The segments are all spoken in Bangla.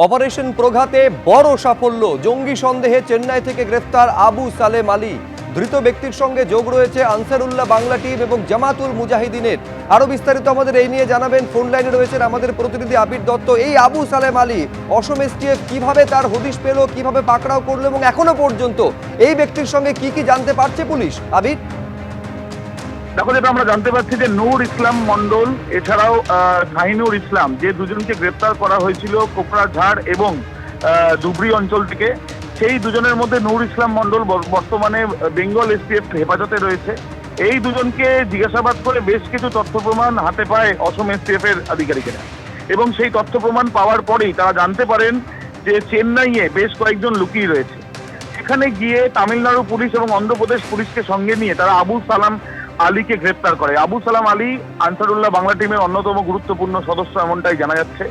অপারেশন প্রঘাতে বড় সাফল্য। জঙ্গি সন্দেহে চেন্নাই থেকে গ্রেফতার আবু সালেম আলী। ধৃত ব্যক্তির সঙ্গে যোগ রয়েছে আনসারুল্লাহ বাংলা টিম এবং জামাতুল মুজাহিদিনের। আরো বিস্তারিত আমাদের এই নিয়ে জানাবেন, ফোন লাইনে রয়েছেন আমাদের প্রতিনিধি আবির দত্ত। এই আবু সালেম আলী অসম এসটিএফ কিভাবে তার হদিশ পেল, কিভাবে পাকড়াও করলো এবং এখনো পর্যন্ত এই ব্যক্তির সঙ্গে কি জানতে পারছে পুলিশ? আবির, দেখো, যেটা আমরা জানতে পারছি যে নূর ইসলাম মন্ডল এছাড়াও শাহিনুর ইসলাম, যে দুজনকে গ্রেপ্তার করা হয়েছিল কোকড়াঝাড় এবং ধুবড়ী অঞ্চল থেকে, সেই দুজনের মধ্যে নূর ইসলাম মন্ডল বর্তমানে বেঙ্গল এসটিএফ হেফাজতে রয়েছে। এই দুজনকে জিজ্ঞাসাবাদ করে বেশ কিছু তথ্য প্রমাণ হাতে পায় অসম এসটিএফ এর আধিকারিকেরা, এবং সেই তথ্য প্রমাণ পাওয়ার পরেই তারা জানতে পারেন যে চেন্নাইয়ে বেশ কয়েকজন লুকিয়ে রয়েছে। সেখানে গিয়ে তামিলনাড়ু পুলিশ এবং অন্ধ্রপ্রদেশ পুলিশকে সঙ্গে নিয়ে তারা আবু সালাম আলীকে গ্রেপ্তার করে। আবু সালাম আলী আনসারুল্লাহ বাংলা টিমের অন্যতম গুরুত্বপূর্ণ সদস্য এমনটাই জানা যাচ্ছে,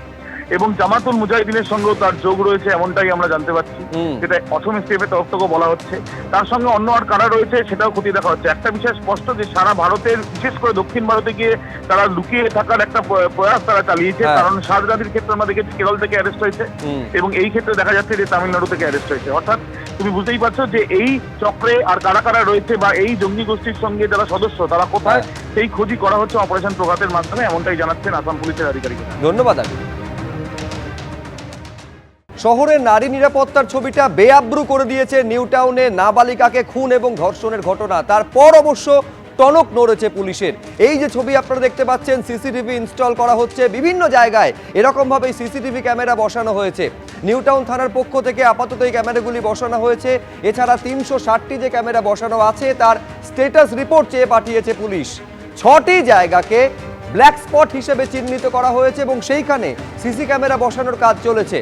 এবং জামাতুল মুজাহিদিনের সঙ্গেও তার যোগ রয়েছে এমনটাই আমরা জানতে পারছি, যেটা অসম এসটিএফ এর তরফ থেকেও বলা হচ্ছে। তার সঙ্গে অন্য আর কারা রয়েছে সেটাও খতিয়ে দেখা হচ্ছে। একটা বিষয় স্পষ্ট যে সারা ভারতের, বিশেষ করে দক্ষিণ ভারতে গিয়ে তারা লুকিয়ে থাকার একটা প্রয়াস তারা চালিয়েছে। কারণ শাহজাদির ক্ষেত্রে আমরা দেখেছি কেরল থেকে অ্যারেস্ট হয়েছে, এবং এই ক্ষেত্রে দেখা যাচ্ছে যে তামিলনাড়ু থেকে অ্যারেস্ট হয়েছে। অর্থাৎ তুমি বুঝতেই পারছো যে এই চক্রে আর কারা কারা রয়েছে বা এই জঙ্গি গোষ্ঠীর সঙ্গে যারা সদস্য তারা কোথায়, সেই খোঁজই করা হচ্ছে অপারেশন প্রঘাতের মাধ্যমে, এমনটাই জানাচ্ছেন আসাম পুলিশের আধিকারিকরা। ধন্যবাদ আবির। শহরের নারী নিরাপত্তার ছবিটা বেআব্রু করে দিয়েছে নিউ টাউনে নাবালিকাকে খুন এবং ধর্ষণের ঘটনা। তারপর অবশ্য টনক নড়েছে পুলিশের। এই যে ছবি আপনারা দেখতে পাচ্ছেন, সিসিটিভি ইনস্টল করা হচ্ছে বিভিন্ন জায়গায়, এরকমভাবেই সিসিটিভি ক্যামেরা বসানো হয়েছে। নিউ টাউন থানার পক্ষ থেকে আপাতত এই ক্যামেরাগুলি বসানো হয়েছে। এছাড়া 360টি যে ক্যামেরা বসানো আছে তার স্ট্যাটাস রিপোর্ট চেয়ে পাঠিয়েছে পুলিশ। 6টি জায়গাকে ব্ল্যাক স্পট হিসেবে চিহ্নিত করা হয়েছে এবং সেইখানে সিসি ক্যামেরা বসানোর কাজ চলেছে।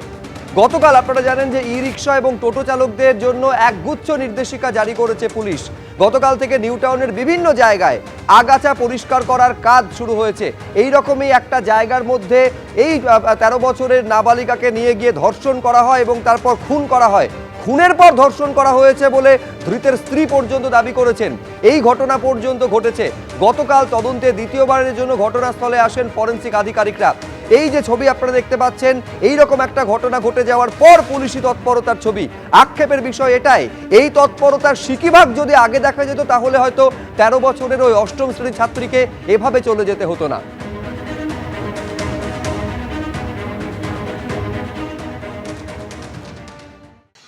গতকাল আপনারা জানেন যে ই রিক্সা এবং টোটো চালকদের জন্য একগুচ্ছ নির্দেশিকা জারি করেছে পুলিশ। গতকাল থেকে নিউ টাউনের বিভিন্ন জায়গায় আগাছা পরিষ্কার করার কাজ শুরু হয়েছে। এই রকমই একটা জায়গার মধ্যে এই 13 বছরের নাবালিকাকে নিয়ে গিয়ে ধর্ষণ করা হয় এবং তারপর খুন করা হয়। খুনের পর ধর্ষণ করা হয়েছে বলে ধৃতের স্ত্রী পর্যন্ত দাবি করেছেন। এই ঘটনা পর্যন্ত ঘটেছে। গতকাল তদন্তে দ্বিতীয়বারের জন্য ঘটনাস্থলে আসেন ফরেনসিক আধিকারিকরা। এই যে ছবি আপনারা দেখতে পাচ্ছেন, এই রকম একটা ঘটনা ঘটে যাওয়ার পর পুলিশি তৎপরতার ছবি। আক্ষেপের বিষয় এটাই, এই তৎপরতার সিকিভাগ যদি আগে দেখা যেত তাহলে হয়তো 13 বছরের ওই 8ম শ্রেণীর ছাত্রীকে এভাবে চলে যেতে হতো না।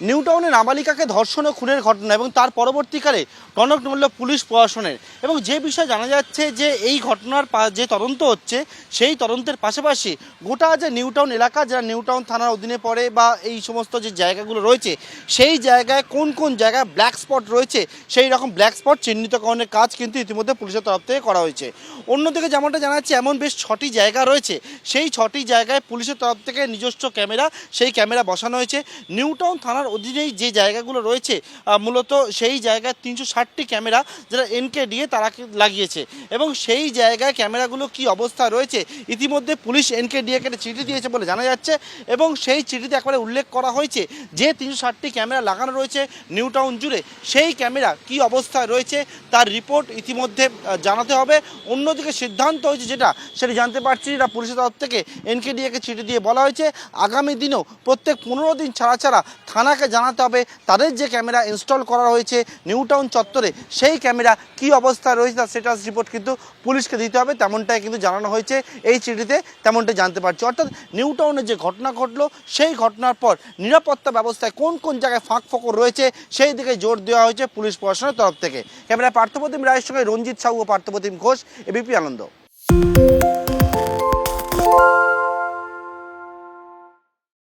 নিউ টাউনে নাবালিকাকে ধর্ষণ ও খুনের ঘটনা এবং তার পরবর্তীকালে টনক নড়ল পুলিশ প্রশাসনের। এবং যে বিষয়ে জানা যাচ্ছে যে এই ঘটনার যে তদন্ত হচ্ছে, সেই তদন্তের পাশাপাশি গোটা যে নিউ টাউন এলাকা, যারা নিউ টাউন থানার অধীনে পড়ে বা এই সমস্ত যে জায়গাগুলো রয়েছে, সেই জায়গায় কোন কোন জায়গায় ব্ল্যাক স্পট রয়েছে, সেই রকম ব্ল্যাক স্পট চিহ্নিতকরণের কাজ কিন্তু ইতিমধ্যে পুলিশের তরফ থেকে করা হয়েছে। অন্যদিকে যেমনটা জানা যাচ্ছে, এমন বেশ 6টি জায়গা রয়েছে, সেই 6টি জায়গায় পুলিশের তরফ থেকে নিজস্ব ক্যামেরা, সেই ক্যামেরা বসানো হয়েছে। নিউ টাউন থানার অধীনেই যে জায়গাগুলো রয়েছে, মূলত সেই জায়গায় 360টি ক্যামেরা যারা NKDA তারা লাগিয়েছে, এবং সেই জায়গায় ক্যামেরাগুলো কি অবস্থা রয়েছে ইতিমধ্যে পুলিশ NKDA কে চিঠি দিয়েছে বলে জানা যাচ্ছে। এবং সেই চিঠিতে একবারে উল্লেখ করা হয়েছে যে 360টি ক্যামেরা লাগানো রয়েছে নিউ টাউন জুড়ে, সেই ক্যামেরা কি অবস্থায় রয়েছে তার রিপোর্ট ইতিমধ্যে জানাতে হবে। অন্যদিকে সিদ্ধান্ত হয়েছে যেটা, সেটা জানতে পারছি না, পুলিশের তরফ থেকে NKDA কে চিঠি দিয়ে বলা হয়েছে আগামী দিনেও প্রত্যেক 15 দিন ছাড়া ছাড়া থানাকে জানাতে হবে তাদের যে ক্যামেরা ইনস্টল করা হয়েছে নিউ টাউন চত্বরে, সেই ক্যামেরা কি অবস্থায় রয়েছে তার স্ট্যাটাস রিপোর্ট কিন্তু পুলিশকে দিতে হবে, তেমনটাই কিন্তু জানানো হয়েছে এই চিঠিতে, তেমনটাই জানতে পারছি। অর্থাৎ নিউ টাউনে যে ঘটনা ঘটলো, সেই ঘটনার পর নিরাপত্তা ব্যবস্থায় কোন কোন জায়গায় ফাঁক ফোকর রয়েছে সেই দিকে জোর দেওয়া হয়েছে পুলিশ প্রশাসনের তরফ থেকে। ক্যামেরায় পার্থপ্রতিম রায়ের সঙ্গে রঞ্জিত সাহু ও পার্থপ্রতিম ঘোষ, এবিপি আনন্দ।